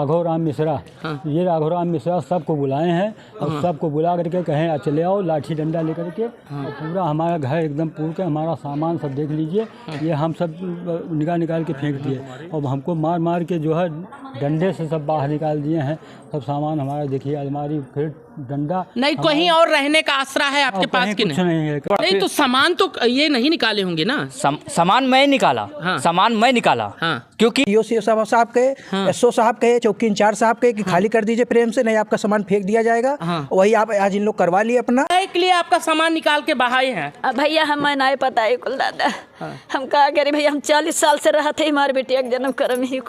राघव राम मिश्रा। ये राघव राम मिश्रा सबको बुलाए हैं और सबको बुला करके कहें चले आओ लाठी डंडा लेकर के, और पूरा हमारा घर एकदम पूर के हमारा सामान सब देख लीजिए। ये हम सब निकाल के फेंक दिए और हमको मार मार के जो है डंडे से सब बाहर निकाल दिए हैं। सब सामान हमारा देखिए, अलमारी फिर डंडा नहीं, कहीं और रहने का आसरा है आपके पास कि कुछ नहीं है। नहीं तो सामान तो ये नहीं निकाले होंगे ना? सामान मैं निकाला। सामान मैं निकाला क्योंकि ईओ साहब कहे, एसओ साहब कहे, चौकी इंचार्ज साहब कहे कि खाली कर दीजिए प्रेम से, नहीं आपका सामान फेंक दिया जाएगा। वही आप आज इन लोग करवा लिए अपना के लिए आपका सामान निकाल के बहाए हैं। भैया हमें नहीं पता है कुल दादा, हम कहा करे भैया, हम 40 साल से रहा थे, हमारे बेटिया का जन्म करम ही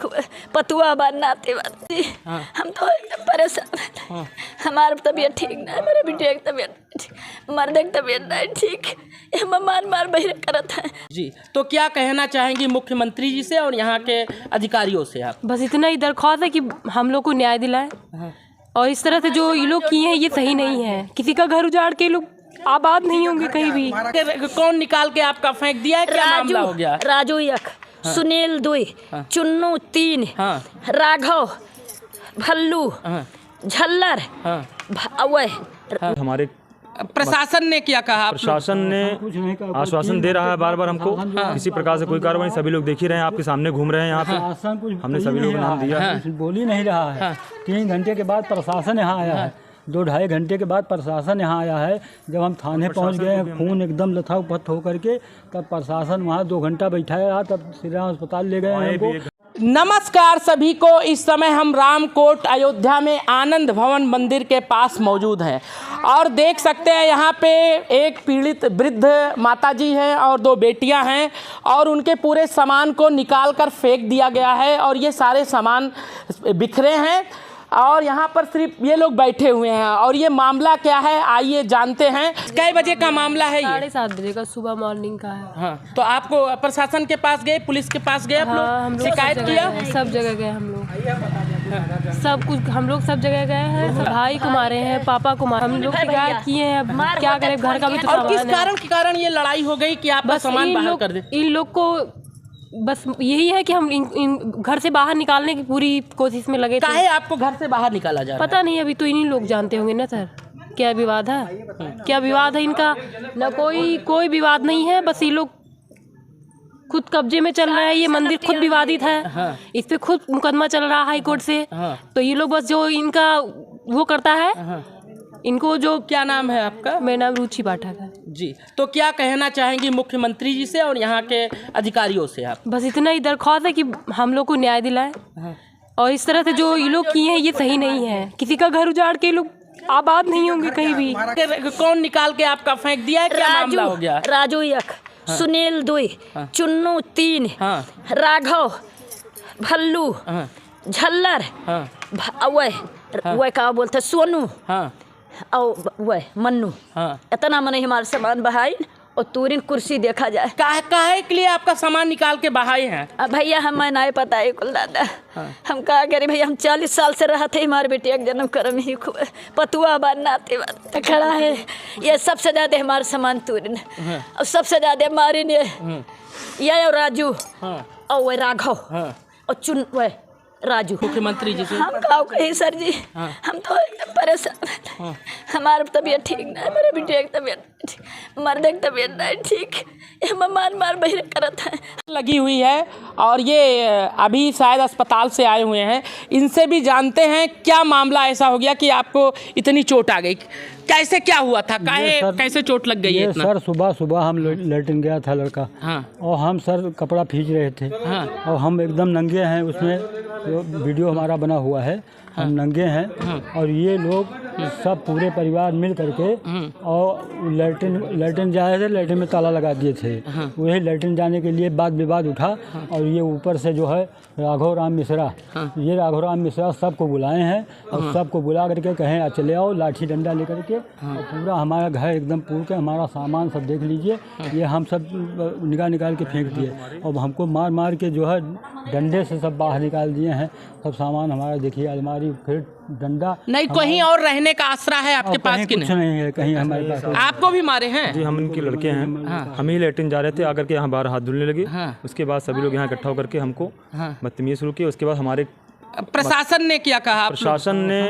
पतुआ नाते हम तो एकदम परेशान हैं। हमारी तबीयत ठीक नहीं, मेरे बेटिया की तबीयत ठीक, मर्द की तबीयत नहीं ठीक, हम मार बहिर करत हैं जी। तो क्या कहना चाहेंगी मुख्यमंत्री जी से और यहाँ के अधिकारियों से आप? बस इतना ही दरख्वास्त है कि हम लोग को न्याय दिलाएं, और इस तरह से जो ये लोग किए हैं ये सही नहीं है। किसी का घर उजाड़ के लोग आबाद नहीं होंगे कहीं भी। कौन निकाल के आपका फेंक दिया है? क्या मामला हो गया? राजू 1, सुनील 2, चुन्नू 3, राघव, भल्लू, झल्लर, हमारे प्रशासन ने क्या कहा? प्रशासन ने आश्वासन दे रहा है बार बार हमको, किसी प्रकार से कोई कार्रवाई। सभी लोग देख ही रहे हैं, आपके सामने घूम रहे हैं यहाँ पे। हमने सभी लोगों को नाम दिया, बोल ही नहीं रहा है। 3 घंटे के बाद प्रशासन यहाँ आया है, 2-2.5 घंटे के बाद प्रशासन यहाँ आया है। जब हम थाने पहुँच गए, खून एकदम लथापथ होकर के, तब प्रशासन वहाँ 2 घंटा बैठाया रहा, तब श्री राम अस्पताल ले गए हमको। नमस्कार सभी को। इस समय हम रामकोट अयोध्या में आनंद भवन मंदिर के पास मौजूद हैं और देख सकते हैं यहाँ पे एक पीड़ित वृद्ध माताजी हैं और 2 बेटियां हैं और उनके पूरे सामान को निकाल कर फेंक दिया गया है और ये सारे सामान बिखरे हैं और यहाँ पर सिर्फ ये लोग बैठे हुए हैं। और ये मामला क्या है आइए जानते हैं। कै बजे का मामला है? 7:30 बजे का सुबह मॉर्निंग का है। हाँ, तो आपको प्रशासन के पास गए, पुलिस के पास गए, हम लोग शिकायत किया? सब जगह गए हम लोग, सब कुछ हम लोग सब जगह गए हैं। भाई को मारे हैं, पापा को मारे, हम लोग शिकायत किए हैं। अब क्या करें, घर का भी तो और किस कारण ये लड़ाई हो गई कि आप सामान बाहर कर दे? इन लोग को बस यही है कि हम इन घर से बाहर निकालने की पूरी कोशिश में लगे थे। काहे आपको घर से बाहर निकाला जा रहा है? पता नहीं, अभी तो इन्हीं लोग जानते होंगे ना सर, क्या विवाद है, क्या विवाद है इनका? ना कोई विवाद नहीं है, बस ये लोग खुद कब्जे में चल रहा है। ये मंदिर खुद विवादित है, इस पे खुद मुकदमा चल रहा है हाई कोर्ट से। तो ये लोग बस जो इनका वो करता है, इनको जो। क्या नाम है आपका? मेरा नाम रुचि पाठक है जी। तो क्या कहना चाहेंगी मुख्यमंत्री जी से और यहाँ के अधिकारियों से आप? बस इतना ही दरख्वास्त है कि हम लोग को न्याय दिलाएं, और इस तरह से जो ये लोग किए हैं ये सही नहीं है। किसी का घर उजाड़ के लोग आबाद नहीं होंगे कहीं भी। कौन निकाल के आपका फेंक दिया है? क्या मामला हो गया? राजू 1, सुनील 2, चुन्नू 3, राघव, भल्लू, झल्लर, वह क्या बोलते सोनू और वह मन्नू, इतना मन हमारे सामान बहाई और तुरंत कुर्सी देखा जाए। काहे के लिए आपका सामान निकाल के बहाए हैं? भैया हमें नहीं पता है कुल दादा, हम कहा करे भैया, हम 40 साल से रहा थे, हमारे बेटिया का जन्म करम ही पतुआ नाते खड़ा है। ये सबसे ज्यादा हमारे सामान तुरंत और सबसे ज्यादा मारे ने ये और राजू और वह राघव और चुन वह राजू। मुख्यमंत्री जी से हम कहा कहीं सर जी, हम तो एकदम परेशान हैं। हमारी तबीयत ठीक नहीं, मेरे बेटिया की तबीयत ठीक, मर्द की तबीयत नहीं ठीक, हम मार बहिर करत हैं। लगी हुई है और ये अभी शायद अस्पताल से आए हुए हैं। इनसे भी जानते हैं क्या मामला ऐसा हो गया कि आपको इतनी चोट आ गई, कैसे क्या हुआ था, कैसे चोट लग गई है इतना? सर सुबह हम लेटरिन गया था लड़का, और हम सर कपड़ा खींच रहे थे, और हम एकदम नंगे हैं, उसमें वीडियो हमारा बना हुआ है, हम नंगे हैं, और ये लोग सब पूरे परिवार मिल करके और लेटरिन जा रहे थे, लेटरिन में ताला लगा दिए थे। वही लेटरिन जाने के लिए वाद विवाद उठा, और ये ऊपर से जो है राघव राम मिश्रा, ये राघव राम मिश्रा सबको बुलाए हैं और सबको बुला करके कहें चले आओ लाठी डंडा लेकर के, और पूरा हमारा घर एकदम पूर के हमारा सामान सब देख लीजिए। ये हम सब निकाल के फेंक दिए और हमको मार मार के जो है डंडे से सब बाहर निकाल दिए हैं। सब सामान हमारा देखिए, अलमारी फिर डंडा। नहीं, कहीं और रहने का आसरा है आपके पास कि कुछ नहीं है कहीं हमारे पास। आपको भी मारे हैं? जी, हम इनके लड़के हैं। हम ही लेटरिन जा रहे थे, आकर के यहाँ बाहर हाथ धुलने लगे। उसके बाद सभी लोग यहाँ इकट्ठा होकर के हमको बदतमीजी शुरू की। उसके बाद हमारे प्रशासन ने क्या कहा? प्रशासन ने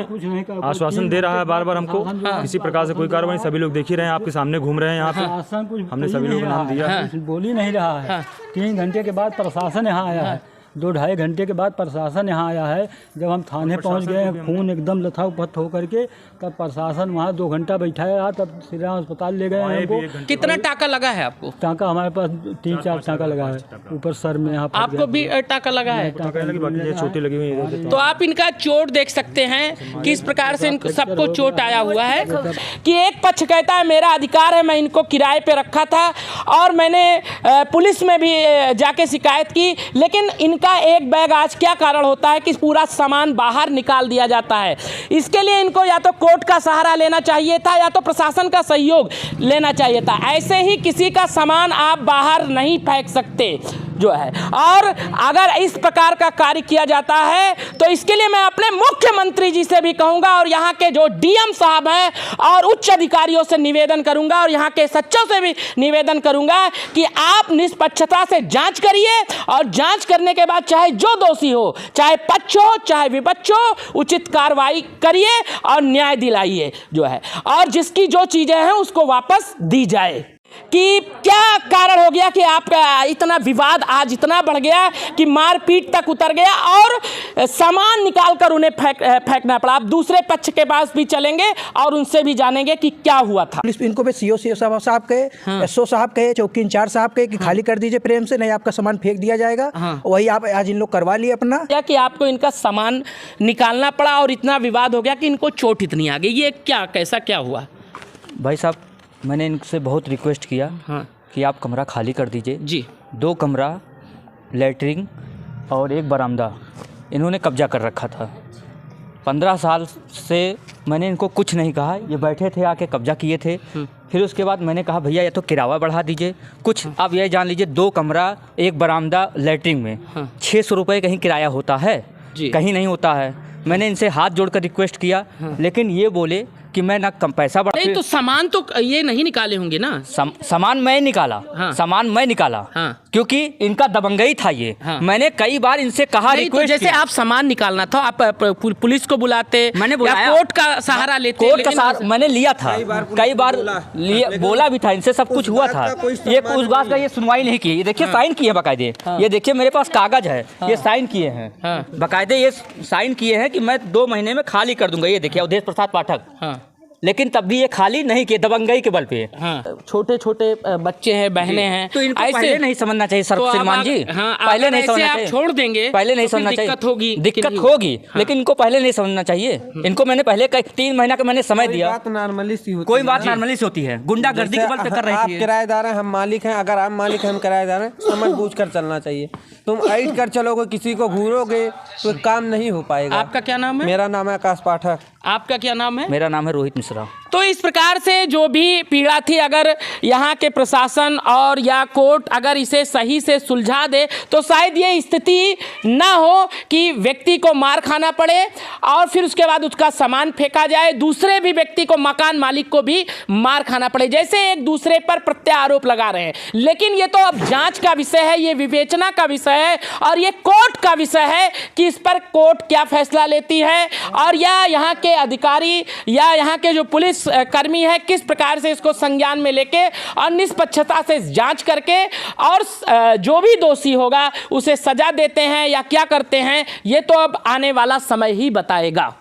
आश्वासन दे रहा है बार बार हमको, किसी प्रकार से कोई कार्रवाई, सभी लोग देख ही रहे हैं, आपके सामने घूम रहे हैं यहाँ पे। हमने सभी लोगों को नाम दिया, बोल ही नहीं रहा है। 3 घंटे के बाद प्रशासन यहाँ आया है, 2-2.5 घंटे के बाद प्रशासन यहाँ आया है। जब हम थाने पहुँच गए हैं, खून एकदम लथापथ होकर के, तब प्रशासन वहाँ 2 घंटा बैठाया, तब श्री राम अस्पताल ले गए हैं हमको। कितना टाका लगा है आपको? टाका हमारे पास 3-4 टाका लगा है, ऊपर सर में यहाँ। आपको भी टाका लगा है? चोटें लगी हुई है। तो आप इनका चोट देख सकते हैं किस प्रकार से इनको सबको चोट आया हुआ है। कि एक पक्ष कहता है मेरा अधिकार है, मैं इनको किराए पे रखा था और मैंने पुलिस में भी जाके शिकायत की, लेकिन इनका एक बैग आज क्या कारण होता है कि पूरा सामान बाहर निकाल दिया जाता है। इसके लिए इनको या तो कोर्ट का सहारा लेना चाहिए था या तो प्रशासन का सहयोग लेना चाहिए था। ऐसे ही किसी का सामान आप बाहर नहीं फेंक सकते जो है। और अगर इस प्रकार का कार्य किया जाता है तो इसके लिए मैं अपने मुख्यमंत्री जी से भी कहूँगा और यहाँ के जो डीएम साहब हैं और उच्च अधिकारियों से निवेदन करूँगा और यहाँ के सचिव से भी निवेदन करूँगा कि आप निष्पक्षता से जांच करिए और जांच करने के बाद चाहे जो दोषी हो, चाहे पक्ष हो चाहे विपक्ष हो, उचित कार्रवाई करिए और न्याय दिलाइए जो है, और जिसकी जो चीज़ें हैं उसको वापस दी जाए। कि क्या कारण हो गया कि आपका इतना विवाद आज इतना बढ़ गया कि मारपीट तक उतर गया और सामान निकालकर उन्हें फेंकना पड़ा। आप दूसरे पक्ष के पास भी चलेंगे और उनसे भी जानेंगे कि क्या हुआ था। इनको भी सीओ साहब कहे, एसओ साहब कहे, चौकी इंचार्ज साहब कहे कि खाली कर दीजिए प्रेम से, नहीं आपका सामान फेंक दिया जाएगा। वही आप आज इन लोग करवा लिए अपना। क्या कि आपको इनका सामान निकालना पड़ा और इतना विवाद हो गया कि इनको चोट इतनी आ गई, ये क्या कैसा क्या हुआ? भाई साहब, मैंने इनसे बहुत रिक्वेस्ट किया कि आप कमरा खाली कर दीजिए जी। 2 कमरा, लैट्रिन और 1 बरामदा इन्होंने कब्जा कर रखा था। 15 साल से मैंने इनको कुछ नहीं कहा, ये बैठे थे आके कब्जा किए थे। फिर उसके बाद मैंने कहा भैया या तो किराया बढ़ा दीजिए कुछ। आप यह जान लीजिए 2 कमरा 1 बरामदा लैट्रिन में 600 रुपये कहीं किराया होता है, कहीं नहीं होता है। मैंने इनसे हाथ जोड़कर रिक्वेस्ट किया, लेकिन ये बोले कि मैं ना कम पैसा बढ़ा। नहीं तो सामान तो ये नहीं निकाले होंगे ना? सामान मैं निकाला, सामान मैं निकाला क्योंकि इनका दबंगई था ये। मैंने कई बार इनसे कहा रिक्वेस्ट, तो जैसे आप सामान निकालना था आप पुलिस को बुलाते, मैंने बुलाया, कोर्ट का सहारा लेते। कोर्ट का सहारा मैंने लिया था, कई बार बोला भी था, इनसे सब कुछ हुआ था। ये उस बात का ये सुनवाई नहीं की। ये देखिए साइन किए बाकायदे, ये देखिए मेरे पास कागज है, ये साइन किए हैं बाकायदे, ये साइन किए हैं कि मैं 2 महीने में खाली कर दूंगा। ये देखिए अवधेश प्रसाद पाठक, लेकिन तब भी ये खाली नहीं किए, दबंगई के बल पे। छोटे छोटे बच्चे हैं, बहनें हैं, तो इनको पहले नहीं समझना चाहिए सर सलमान जी। पहले नहीं समझना चाहिए, छोड़ देंगे पहले नहीं समझना चाहिए, दिक्कत होगी लेकिन इनको पहले नहीं समझना चाहिए। इनको मैंने पहले 3 महीना का मैंने समय दिया। नॉर्मली सी होती है, कोई बात नॉर्मली से होती है, गुंडागर्दी के बल पे कर रही आप किराएदार हैं, हम मालिक हैं। अगर आप मालिक हैं हम किराएदार हैं, समझ बूझ कर चलना चाहिए। तुम ऐड कर चलोगे, किसी को घूरोगे तो काम नहीं हो पाएगा। आपका क्या नाम है? मेरा नाम है आकाश पाठक। आपका क्या नाम है? मेरा नाम है रोहित मिश्रा। तो इस प्रकार से जो भी पीड़ा थी, अगर यहाँ के प्रशासन और या कोर्ट अगर इसे सही से सुलझा दे तो शायद ये स्थिति ना हो कि व्यक्ति को मार खाना पड़े और फिर उसके बाद उसका सामान फेंका जाए, दूसरे भी व्यक्ति को, मकान मालिक को भी मार खाना पड़े, जैसे एक दूसरे पर प्रत्यारोप लगा रहे हैं। लेकिन ये तो अब जांच का विषय है, ये विवेचना का विषय है और ये कोर्ट का विषय है कि इस पर कोर्ट क्या फैसला लेती है और या यहाँ के अधिकारी या यहाँ के जो पुलिस कर्मी है किस प्रकार से इसको संज्ञान में लेके और निष्पक्षता से जांच करके और जो भी दोषी होगा उसे सजा देते हैं या क्या करते हैं, ये तो अब आने वाला समय ही बताएगा।